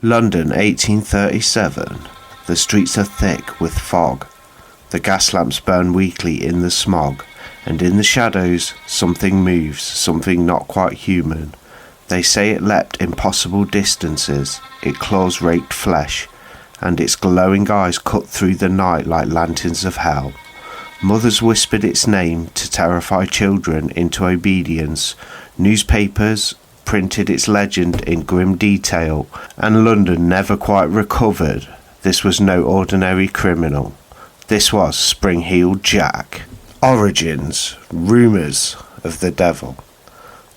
London 1837. The streets are thick with fog. The gas lamps burn weakly in the smog, and in the shadows something moves, something not quite human. They say it leapt impossible distances, it claws raked flesh, and its glowing eyes cut through the night like lanterns of hell. Mothers whispered its name to terrify children into obedience. Newspapers printed its legend in grim detail, and London never quite recovered. This was no ordinary criminal. This was Spring-Heeled Jack. Origins, rumours of the devil.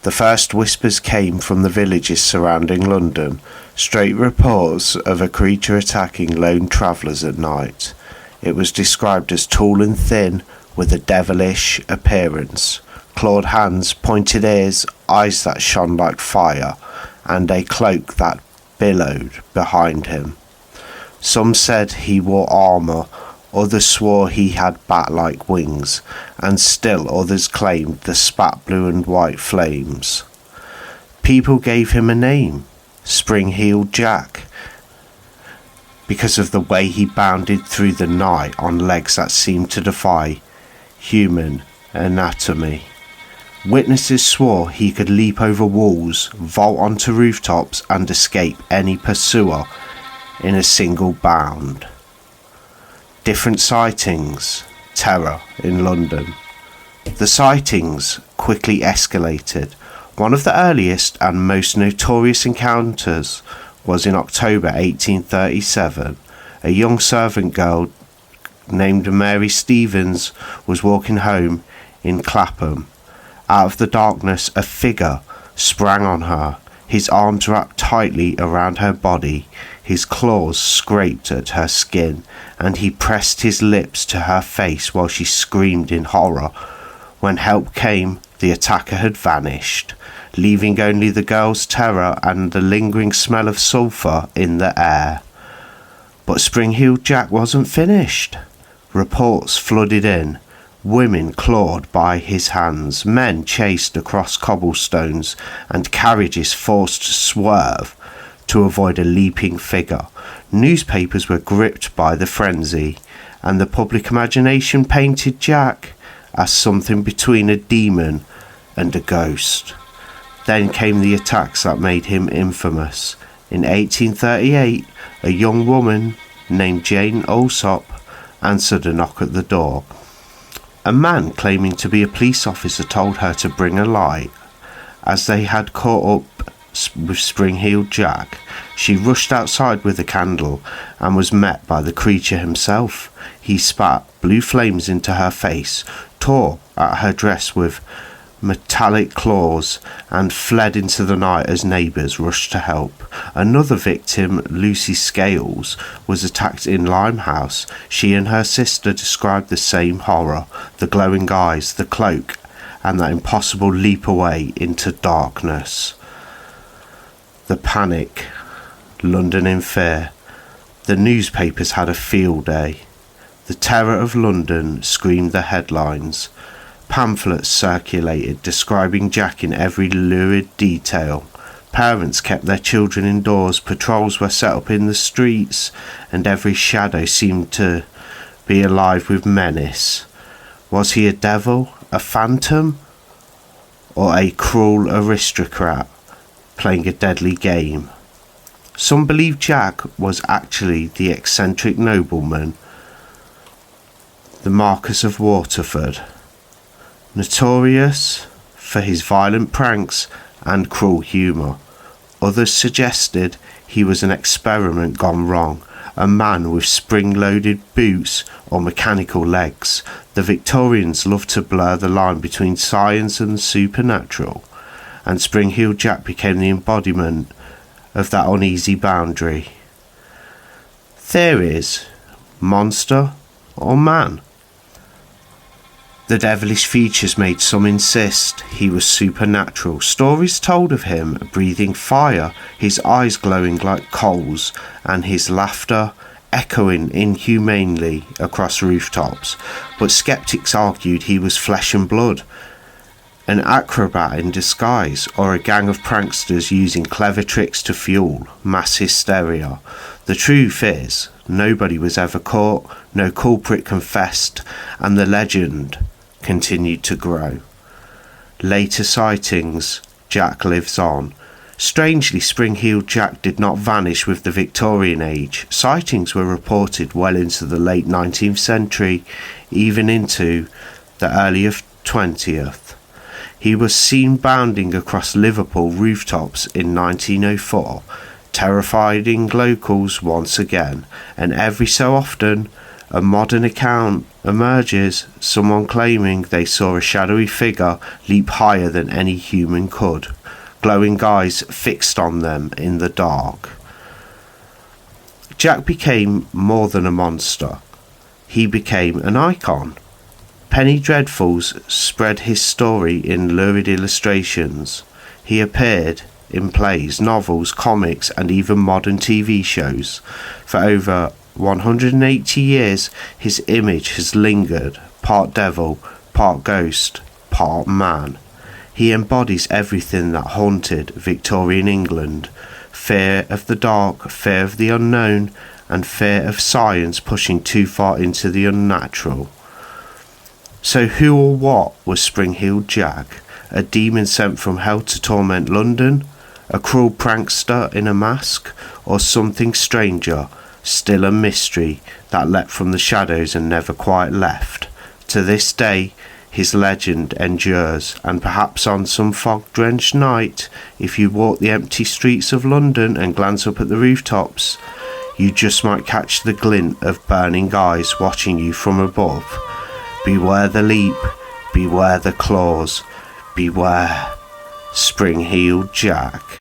The first whispers came from the villages surrounding London, straight reports of a creature attacking lone travellers at night. It was described as tall and thin, with a devilish appearance, clawed hands, pointed ears, eyes that shone like fire, and a cloak that billowed behind him. Some said he wore armour, others swore he had bat-like wings, and still others claimed the spat blue and white flames. People gave him a name, Spring-Heeled Jack, because of the way he bounded through the night on legs that seemed to defy human anatomy. Witnesses swore he could leap over walls, vault onto rooftops, and escape any pursuer in a single bound. Different sightings, terror in London. The sightings quickly escalated. One of the earliest and most notorious encounters was in October 1837. A young servant girl named Mary Stevens was walking home in Clapham. Out of the darkness, a figure sprang on her, his arms wrapped tightly around her body, his claws scraped at her skin, and he pressed his lips to her face while she screamed in horror. When help came, the attacker had vanished, leaving only the girl's terror and the lingering smell of sulphur in the air. But Spring-Heeled Jack wasn't finished. Reports flooded in. Women clawed by his hands, men chased across cobblestones, and carriages forced to swerve to avoid a leaping figure. Newspapers were gripped by the frenzy, and the public imagination painted Jack as something between a demon and a ghost. Then came the attacks that made him infamous. In 1838, a young woman named Jane Alsop answered a knock at the door. A man claiming to be a police officer told her to bring a light. As they had caught up with Spring-Heeled Jack, she rushed outside with a candle and was met by the creature himself. He spat blue flames into her face, tore at her dress with metallic claws, and fled into the night as neighbours rushed to help. Another victim, Lucy Scales, was attacked in Limehouse. She and her sister described the same horror, the glowing eyes, the cloak, and that impossible leap away into darkness. The panic, London in fear. The newspapers had a field day. The terror of London screamed the headlines. Pamphlets circulated describing Jack in every lurid detail. Parents kept their children indoors, patrols were set up in the streets, and every shadow seemed to be alive with menace. Was he a devil, a phantom, or a cruel aristocrat playing a deadly game? Some believe Jack was actually the eccentric nobleman, the Marquis of Waterford, notorious for his violent pranks and cruel humour. Others suggested he was an experiment gone wrong, a man with spring-loaded boots or mechanical legs. The Victorians loved to blur the line between science and the supernatural, and Spring-Heeled Jack became the embodiment of that uneasy boundary. Theories: monster or man? The devilish features made some insist he was supernatural. Stories told of him breathing fire, his eyes glowing like coals, and his laughter echoing inhumanely across rooftops. But skeptics argued he was flesh and blood, an acrobat in disguise, or a gang of pranksters using clever tricks to fuel mass hysteria? The truth is, nobody was ever caught, no culprit confessed, and the legend continued to grow. Later sightings, Jack lives on. Strangely, spring-heeled Jack did not vanish with the Victorian age. Sightings were reported well into the late 19th century, even into the early 20th. He was seen bounding across Liverpool rooftops in 1904, terrifying locals once again, and every so often a modern account emerges, someone claiming they saw a shadowy figure leap higher than any human could, glowing eyes fixed on them in the dark. Jack became more than a monster. He became an icon. Penny Dreadfuls spread his story in lurid illustrations. He appeared in plays, novels, comics, and even modern TV shows. For over 180 years, his image has lingered, part devil, part ghost, part man. He embodies everything that haunted Victorian England: fear of the dark, fear of the unknown, and fear of science pushing too far into the unnatural. So who or what was Spring-Heeled Jack? A demon sent from hell to torment London? A cruel prankster in a mask? Or something stranger, still a mystery, that leapt from the shadows and never quite left? To this day, his legend endures, and perhaps on some fog-drenched night, if you walk the empty streets of London and glance up at the rooftops, you just might catch the glint of burning eyes watching you from above. Beware the leap, beware the claws, beware Spring-Heeled Jack.